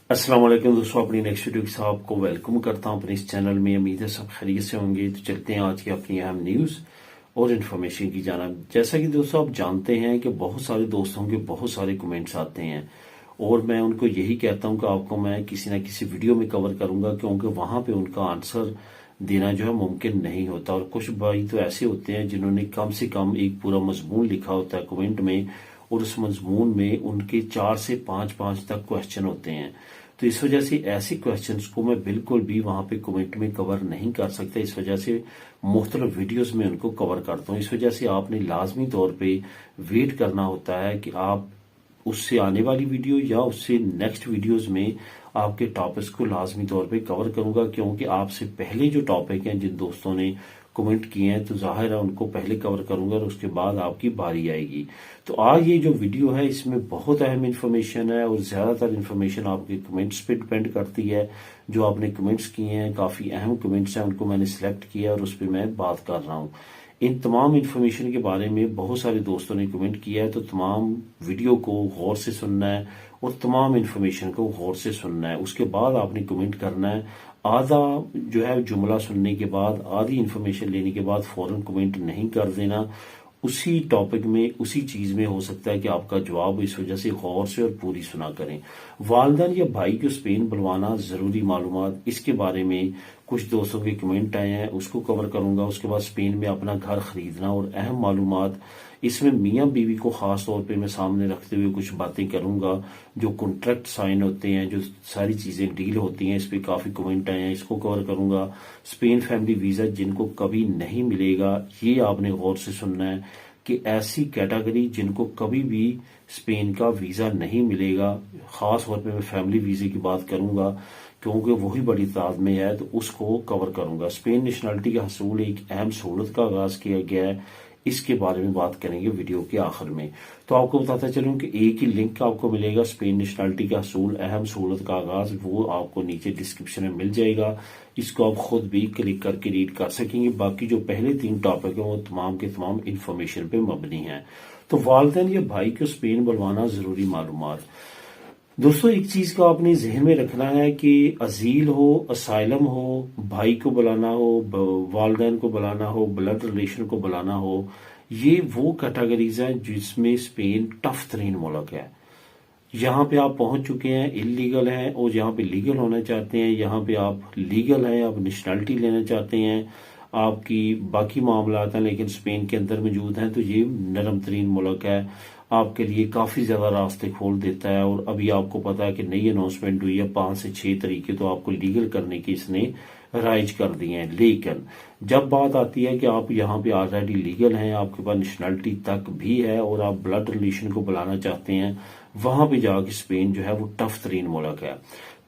अस्सलाम वालेकुम दोस्तों, अपनी नेक्स्ट वीडियो के साथ आपको वेलकम करता हूं अपने इस चैनल में। उम्मीद है सब खैरियत से होंगे। तो चलते हैं आज की अपनी अहम न्यूज़ और इन्फॉर्मेशन की जानिब। जैसा कि दोस्तों आप जानते हैं कि बहुत सारे दोस्तों के बहुत सारे कमेंट्स आते हैं और मैं उनको यही कहता हूं कि आपको मैं किसी न किसी वीडियो में कवर करूंगा, क्योंकि वहां पे उनका आंसर देना जो है मुमकिन नहीं होता। और कुछ भाई तो ऐसे होते हैं जिन्होंने कम से कम एक पूरा मजमून लिखा होता है कमेंट में, और उस मजमून में उनके 4 से 5 तक क्वेश्चन होते हैं। तो इस वजह से ऐसे क्वेश्चंस को मैं बिल्कुल भी वहां पे कमेंट में कवर नहीं कर सकता। इस वजह से मुख्तलिफ वीडियोस में उनको कवर करता हूँ। इस वजह से आपने लाजमी तौर पे वेट करना होता है कि आप उससे आने वाली वीडियो या उससे नेक्स्ट वीडियोस में आपके टॉपिक्स को लाजमी तौर पे कवर करूंगा, क्योंकि आपसे पहले जो टॉपिक हैं जिन दोस्तों ने कमेंट किए हैं तो जाहिर है उनको पहले कवर करूंगा और उसके बाद आपकी बारी आएगी। तो आज ये जो वीडियो है इसमें बहुत अहम इन्फॉर्मेशन है और ज्यादातर इन्फॉर्मेशन आपके कमेंट्स पे डिपेंड करती है। जो आपने कमेंट्स किए हैं काफी अहम कमेंट्स हैं, उनको मैंने सिलेक्ट किया और उस पर मैं बात कर रहा हूँ। इन तमाम इन्फॉर्मेशन के बारे में बहुत सारे दोस्तों ने कमेंट किया है, तो तमाम वीडियो को गौर से सुनना है और तमाम इन्फॉर्मेशन को गौर से सुनना है। उसके बाद आपने कमेंट करना है। आधा जो है जुमला सुनने के बाद, आधी इन्फॉर्मेशन लेने के बाद फौरन कमेंट नहीं कर देना। उसी टॉपिक में उसी चीज में हो सकता है कि आपका जवाब हो। इस वजह से गौर से और पूरी सुना करें। वालदैन या भाई को स्पेन बुलवाना जरूरी मालूमात, इसके बारे में कुछ दोस्तों के कमेंट आए हैं, उसको कवर करूंगा। उसके बाद स्पेन में अपना घर खरीदना और अहम मालूमात, इसमें मियां बीवी को खास तौर पे मैं सामने रखते हुए कुछ बातें करूंगा। जो कॉन्ट्रैक्ट साइन होते हैं, जो सारी चीजें डील होती हैं, इस पे काफी कमेंट आए हैं, इसको कवर करूंगा। स्पेन फैमिली वीजा जिनको कभी नहीं मिलेगा, ये आपने गौर से सुनना है कि ऐसी कैटेगरी जिनको कभी भी स्पेन का वीजा नहीं मिलेगा, खास तौर पे मैं फैमिली वीजे की बात करूंगा क्योंकि वही बड़ी तादाद में है, तो उसको कवर करूंगा। स्पेन नेशनलिटी का हसूल एक अहम सहूलत का आगाज किया गया है, इसके बारे में बात करेंगे वीडियो के आखिर में। तो आपको बताता चलूं कि एक ही लिंक आपको मिलेगा, स्पेन नेशनलिटी का हसूल अहम सहूलत का आगाज, वो आपको नीचे डिस्क्रिप्शन में मिल जाएगा। इसको आप खुद भी क्लिक करके रीड कर सकेंगे। बाकी जो पहले 3 टॉपिक है वो तमाम के तमाम इन्फॉर्मेशन पे मबनी है। तो वालदैन या भाई को स्पेन बुलवाना जरूरी मालूमात। दोस्तों एक चीज का आपने जहन में रखना है कि अजील हो, असाइलम हो, भाई को बुलाना हो, वालदैन को बुलाना हो, ब्लड रिलेशन को बुलाना हो, ये वो कैटेगरीज हैं जिसमें स्पेन टफ तरीन मुल्क है। यहाँ पे आप पहुंच चुके हैं, इलीगल हैं, और यहाँ पे लीगल होना चाहते हैं। यहाँ पे आप लीगल हैं, आप नेशनलिटी लेना चाहते हैं, आपकी बाकी मामला हैं लेकिन स्पेन के अंदर मौजूद हैं, तो ये नरम तरीन मुल्क है, आपके लिए काफी ज्यादा रास्ते खोल देता है। और अभी आपको पता है कि नई अनाउंसमेंट हुई है, 5 से 6 तरीके तो आपको लीगल करने की इसने राइज कर दिए हैं। लेकिन जब बात आती है कि आप यहाँ पे ऑलरेडी लीगल हैं, आपके पास नेशनलिटी तक भी है और आप ब्लड रिलेशन को बुलाना चाहते हैं, वहां पे जाके स्पेन जो है वो टफ तरीन मुल्क है।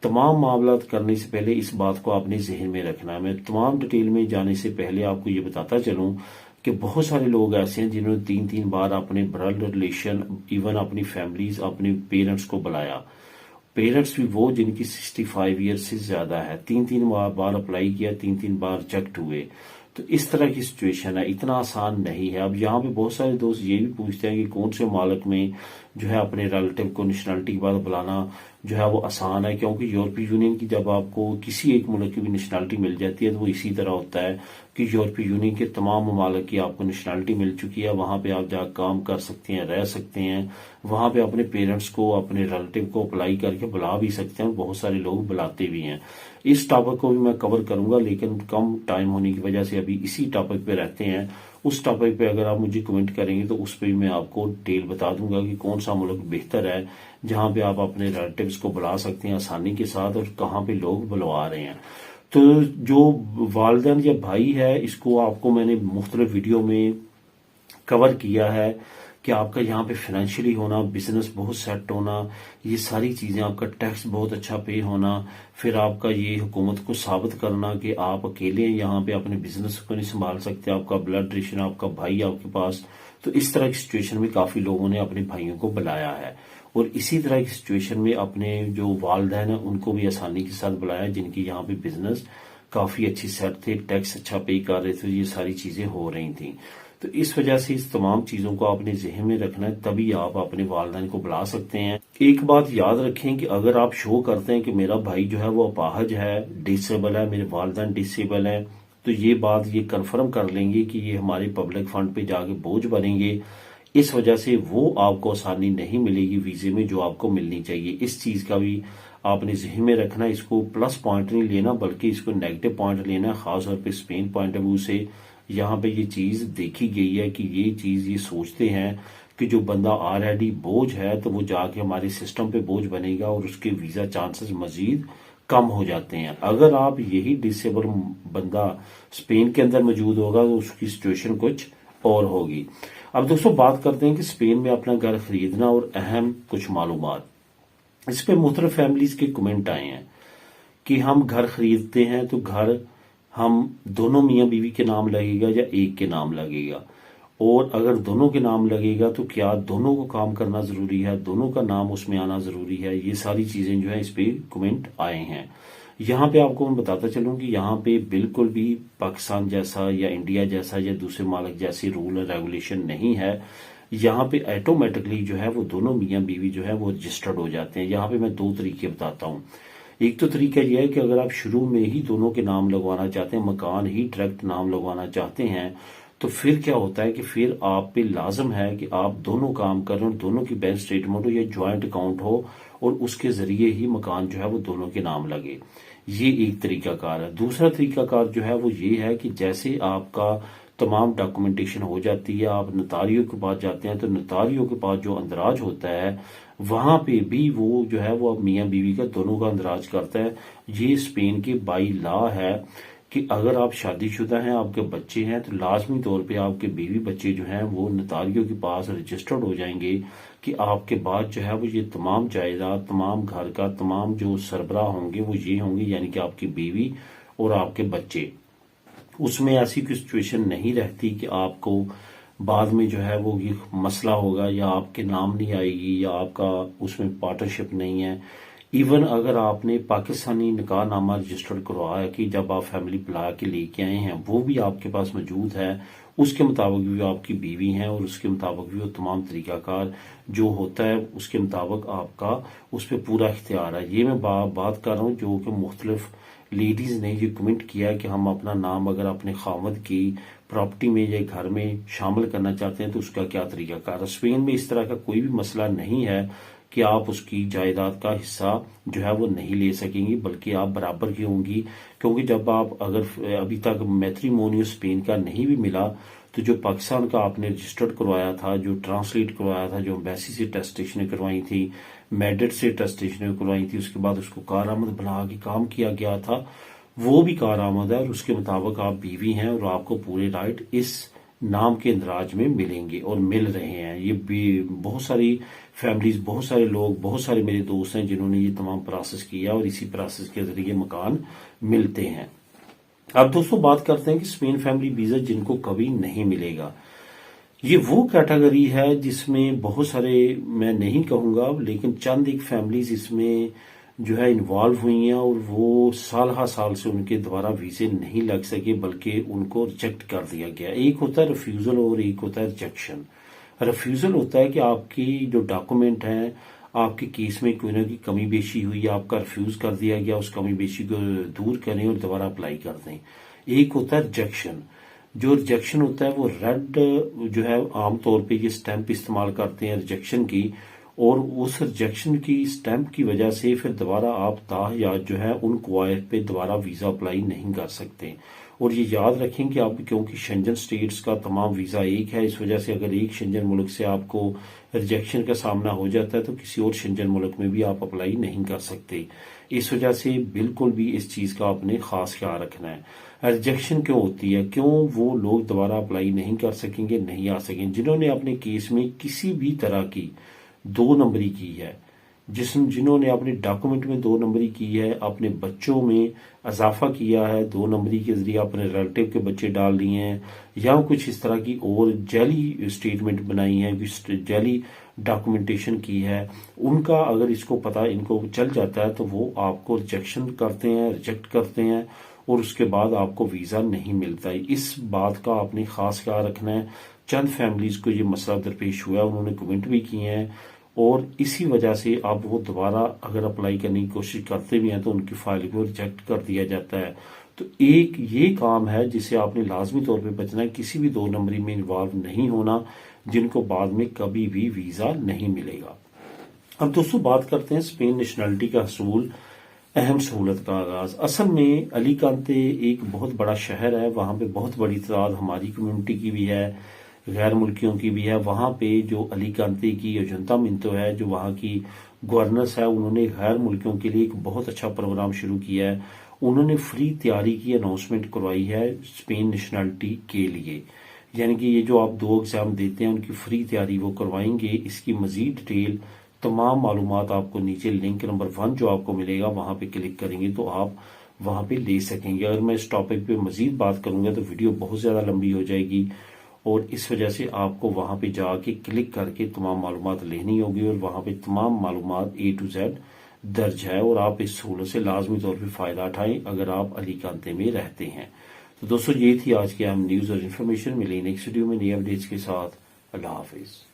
तमाम मामला करने से पहले इस बात को आपने जहन में रखना है। मैं तमाम डिटेल में जाने से पहले आपको ये बताता चलूं कि बहुत सारे लोग ऐसे हैं जिन्होंने 3-3 बार अपने ब्लड रिलेशन, इवन अपनी फैमिलीज, अपने पेरेंट्स को बुलाया। पेरेंट्स भी वो जिनकी 65 ईयर से ज्यादा है, 3-3 बार अप्लाई किया, 3-3 बार रिजेक्ट हुए। तो इस तरह की सिचुएशन है, इतना आसान नहीं है। अब यहाँ पे बहुत सारे दोस्त ये भी पूछते हैं कि कौन से मालिक में जो है अपने रिलेटिव को नेशनलिटी के बाद बुलाना जो है वो आसान है, क्योंकि यूरोपीय यूनियन की जब आपको किसी एक मुल्क की भी नेशनलिटी मिल जाती है तो वो इसी तरह होता है कि यूरोपीय यूनियन के तमाम ममालिक की आपको नेशनलिटी मिल चुकी है, वहां पे आप जाकर काम कर सकते हैं, रह सकते हैं, वहां पे अपने पेरेंट्स को, अपने रिलेटिव को अप्लाई करके बुला भी सकते हैं, बहुत सारे लोग बुलाते भी हैं। इस टॉपिक को भी मैं कवर करूंगा, लेकिन कम टाइम होने की वजह से अभी इसी टॉपिक पे रहते हैं। उस टॉपिक पे अगर आप मुझे कमेंट करेंगे तो उस पर भी मैं आपको डिटेल बता दूंगा कि कौन सा मुल्क बेहतर है जहां पे आप अपने रिलेटिव्स को बुला सकते हैं आसानी के साथ, और कहां पे लोग बुलवा रहे हैं। तो जो वालदैन या भाई है, इसको आपको मैंने मुख्तलिफ वीडियो में कवर किया है कि आपका यहाँ पे फाइनेंशियली होना, बिजनेस बहुत सेट होना, ये सारी चीजें, आपका टैक्स बहुत अच्छा पे होना, फिर आपका ये हुकूमत को साबित करना कि आप अकेले यहाँ पे अपने बिजनेस को नहीं संभाल सकते, आपका ब्लड रिलेशन, आपका भाई आपके पास। तो इस तरह की सिचुएशन में काफी लोगों ने अपने भाइयों को बुलाया है, और इसी तरह की सिचुएशन में अपने जो वालदैन है उनको भी आसानी के साथ बुलाया, जिनकी यहाँ पे बिजनेस काफी अच्छी सेट थे, टैक्स अच्छा पे कर रहे थे, ये सारी चीजें हो रही थी। तो इस वजह से इस तमाम चीजों को आपने जहन में रखना है, तभी आप अपने वालिदैन को बुला सकते हैं। एक बात याद रखें कि अगर आप शो करते हैं कि मेरा भाई जो है वो अपाहज है, डिसेबल है, मेरे वालिदैन डिसेबल है, तो ये बात ये कंफर्म कर लेंगे कि ये हमारे पब्लिक फंड पे जाके बोझ बनेंगे। इस वजह से वो आपको आसानी नहीं मिलेगी वीजे में जो आपको मिलनी चाहिए। इस चीज का भी आपने जहन में रखना। इसको प्लस पॉइंट नहीं लेना बल्कि इसको नेगेटिव पॉइंट लेना, खासतौर पे स्पेन पॉइंट ऑफ व्यू से। यहाँ पे ये चीज देखी गई है कि ये चीज ये सोचते हैं कि जो बंदा ऑलरेडी बोझ है तो वो जाके हमारे सिस्टम पे बोझ बनेगा और उसके वीजा चांसेस मजीद कम हो जाते हैं। अगर आप यही डिसेबल बंदा स्पेन के अंदर मौजूद होगा तो उसकी सिचुएशन कुछ और होगी। अब दोस्तों बात करते हैं कि स्पेन में अपना घर खरीदना और अहम कुछ मालूमात। इस पे मुख्तलिफ फैमिलीज के कमेंट आए हैं कि हम घर खरीदते हैं तो घर हम दोनों मियाँ बीवी के नाम लगेगा या एक के नाम लगेगा, और अगर दोनों के नाम लगेगा तो क्या दोनों को काम करना जरूरी है, दोनों का नाम उसमें आना जरूरी है। ये सारी चीजें जो है इस पे कमेंट आए हैं। यहाँ पे आपको मैं बताता चलूं कि यहाँ पे बिल्कुल भी पाकिस्तान जैसा या इंडिया जैसा या दूसरे मालिक जैसे रूल और रेगुलेशन नहीं है। यहाँ पे ऑटोमेटिकली जो है वो दोनों मियाँ बीवी जो है वो रजिस्टर्ड हो जाते हैं। यहाँ पे मैं दो तरीके बताता हूँ। एक तो तरीका यह है कि अगर आप शुरू में ही दोनों के नाम लगवाना चाहते हैं, मकान ही डायरेक्ट नाम लगवाना चाहते हैं, तो फिर क्या होता है कि फिर आप पे लाजम है कि आप दोनों काम करें, दोनों की बैंक स्टेटमेंट हो या ज्वाइंट अकाउंट हो और उसके जरिए ही मकान जो है वो दोनों के नाम लगे। ये एक तरीकाकार है। दूसरा तरीकाकार जो है वो ये है कि जैसे आपका तमाम डॉक्यूमेंटेशन हो जाती है, आप नोटारियों के पास जाते हैं, तो नोटारियों के पास जो अंदराज होता है वहां पे भी वो जो है वो मियाँ बीवी का दोनों का अंदराज करता है। ये स्पेन के बाई लॉ है कि अगर आप शादीशुदा हैं, आपके बच्चे हैं, तो लाजमी तौर पे आपके बीवी बच्चे जो हैं वो नोटारियों के पास रजिस्टर्ड हो जाएंगे कि आपके बाद जो है वो ये तमाम जायदाद, तमाम घर का तमाम जो सरबराह होंगे वो ये होंगे, यानी कि आपकी बीवी और आपके बच्चे। उसमें ऐसी कोई सिचुएशन नहीं रहती कि आपको बाद में जो है वो ये मसला होगा या आपके नाम नहीं आएगी या आपका उसमें पार्टनरशिप नहीं है। इवन अगर आपने पाकिस्तानी निकाहनामा रजिस्टर्ड करवाया कि जब आप फैमिली बुला के लेके आए हैं वो भी आपके पास मौजूद है, उसके मुताबिक भी आपकी बीवी हैं और उसके मुताबिक भी वो तमाम तरीकाकार जो होता है उसके मुताबिक आपका उस पर पूरा इख्तियार है। ये मैं बात कर रहा हूँ जो कि मुख्तलिफ लेडीज ने ये कमेंट किया कि हम अपना नाम अगर अपने खामद की प्रॉपर्टी में या घर में शामिल करना चाहते हैं तो उसका क्या तरीकाकार है। स्पेन में इस तरह का कोई भी मसला नहीं है कि आप उसकी जायदाद का हिस्सा जो है वो नहीं ले सकेंगी, बल्कि आप बराबर की होंगी। क्योंकि जब आप अगर अभी तक मैट्रिमोनियो स्पेन का नहीं भी मिला तो जो पाकिस्तान का आपने रजिस्टर्ड करवाया था, जो ट्रांसलेट करवाया था, जो एम्बेसी से टेस्टेशनें करवाई थी, मेडिट से टेस्टेशनें करवाई थी, उसके बाद उसको कारआमद बना के काम किया गया था, वो भी कारआमद है और उसके मुताबिक आप बीवी हैं और आपको पूरे राइट इस नाम के इंदराज में मिलेंगे और मिल रहे हैं। ये भी बहुत सारी फैमिलीज, बहुत सारे लोग, बहुत सारे मेरे दोस्त हैं जिन्होंने ये तमाम प्रोसेस किया और इसी प्रोसेस के जरिए मकान मिलते हैं। अब दोस्तों बात करते हैं कि स्पेन फैमिली वीजा जिनको कभी नहीं मिलेगा। ये वो कैटेगरी है जिसमें बहुत सारे, मैं नहीं कहूंगा लेकिन चंद एक फैमिलीज इसमें जो है इन्वॉल्व हुई हैं और वो साल से उनके द्वारा वीजे नहीं लग सके बल्कि उनको रिजेक्ट कर दिया गया। एक होता है रिफ्यूजल और एक होता है रिजेक्शन। रिफ्यूजल होता है कि आपकी जो डॉक्यूमेंट हैं, आपके केस में कोई ना कोई कमी बेशी हुई, आपका रिफ्यूज कर दिया गया, उस कमी बेशी को दूर करें और दोबारा अप्लाई कर दें। एक होता है रिजेक्शन। जो रिजेक्शन होता है वो रेड जो है आमतौर पे ये स्टैंप इस्तेमाल करते हैं रिजेक्शन की, और उस रिजेक्शन की स्टैंप की वजह से फिर दोबारा आप ताहयात जो है उन कवायद पे दोबारा वीजा अप्लाई नहीं कर सकते। और ये याद रखें कि आप, क्योंकि शेंजन स्टेट्स का तमाम वीजा एक है, इस वजह से अगर एक शेंजन मुल्क से आपको रिजेक्शन का सामना हो जाता है तो किसी और शेंजन मुल्क में भी आप अप्लाई नहीं कर सकते। इस वजह से बिल्कुल भी इस चीज का आपने खास ख्याल रखना है। रिजेक्शन क्यों होती है, क्यों वो लोग दोबारा अप्लाई नहीं कर सकेंगे, नहीं आ सकेंगे, जिन्होंने अपने केस में किसी भी तरह की 2 नंबरी की है, जिन्होंने अपने डॉक्यूमेंट में 2 नंबरी की है, अपने बच्चों में इजाफा किया है, 2 नंबरी के जरिए अपने रिलेटिव के बच्चे डाल लिए हैं, या कुछ इस तरह की और जैली स्टेटमेंट बनाई है, जैली डॉक्यूमेंटेशन की है, उनका अगर इसको पता इनको चल जाता है तो वो आपको रिजेक्शन करते हैं, रिजेक्ट करते हैं और उसके बाद आपको वीज़ा नहीं मिलता है। इस बात का आपने खास ख्याल रखना है। चंद फैमिलीज को ये मसला दरपेश हुआ है, उन्होंने कमेंट भी किए हैं और इसी वजह से अब वो दोबारा अगर अप्लाई करने की कोशिश करते भी हैं तो उनकी फाइल को रिजेक्ट कर दिया जाता है। तो एक ये काम है जिसे आपने लाजमी तौर पे बचना है, किसी भी 2 नंबरी में इन्वॉल्व नहीं होना जिनको बाद में कभी भी वीज़ा नहीं मिलेगा। अब दोस्तों बात करते हैं स्पेन नेशनलिटी का हसूल, अहम सहूलत का आगाज। असल में अलीकांते एक बहुत बड़ा शहर है, वहाँ पे बहुत बड़ी तादाद हमारी कम्युनिटी की भी है, गैर मुल्कियों की भी है। वहाँ पे जो अलीकांते की अजंता मिंतो है, जो वहाँ की गवर्नर्स है, उन्होंने गैर मुल्कियों के लिए एक बहुत अच्छा प्रोग्राम शुरू किया है। उन्होंने फ्री तैयारी की अनाउंसमेंट करवाई है स्पेन नेशनलिटी के लिए, यानी कि ये जो आप 2 एग्जाम देते हैं उनकी फ्री तैयारी वो करवाएंगे। इसकी मजीद डिटेल तमाम मालूमात आपको नीचे लिंक नंबर 1 जो आपको मिलेगा वहां पे क्लिक करेंगे तो आप वहां पे ले सकेंगे। अगर मैं इस टॉपिक पे मजीद बात करूंगा तो वीडियो बहुत ज्यादा लंबी हो जाएगी और इस वजह से आपको वहां पे जाके क्लिक करके तमाम मालूमात लेनी होगी और वहां पे तमाम मालूमात A to Z दर्ज है और आप इस सहूलत से लाजमी तौर पर फायदा उठाएं अगर आप अलीकांते में रहते हैं। तो दोस्तों ये थी आज की अहम न्यूज और इन्फॉर्मेशन। मिली नेक्स्ट वीडियो में नई अपडेट्स के साथ। अल्लाह हाफिज।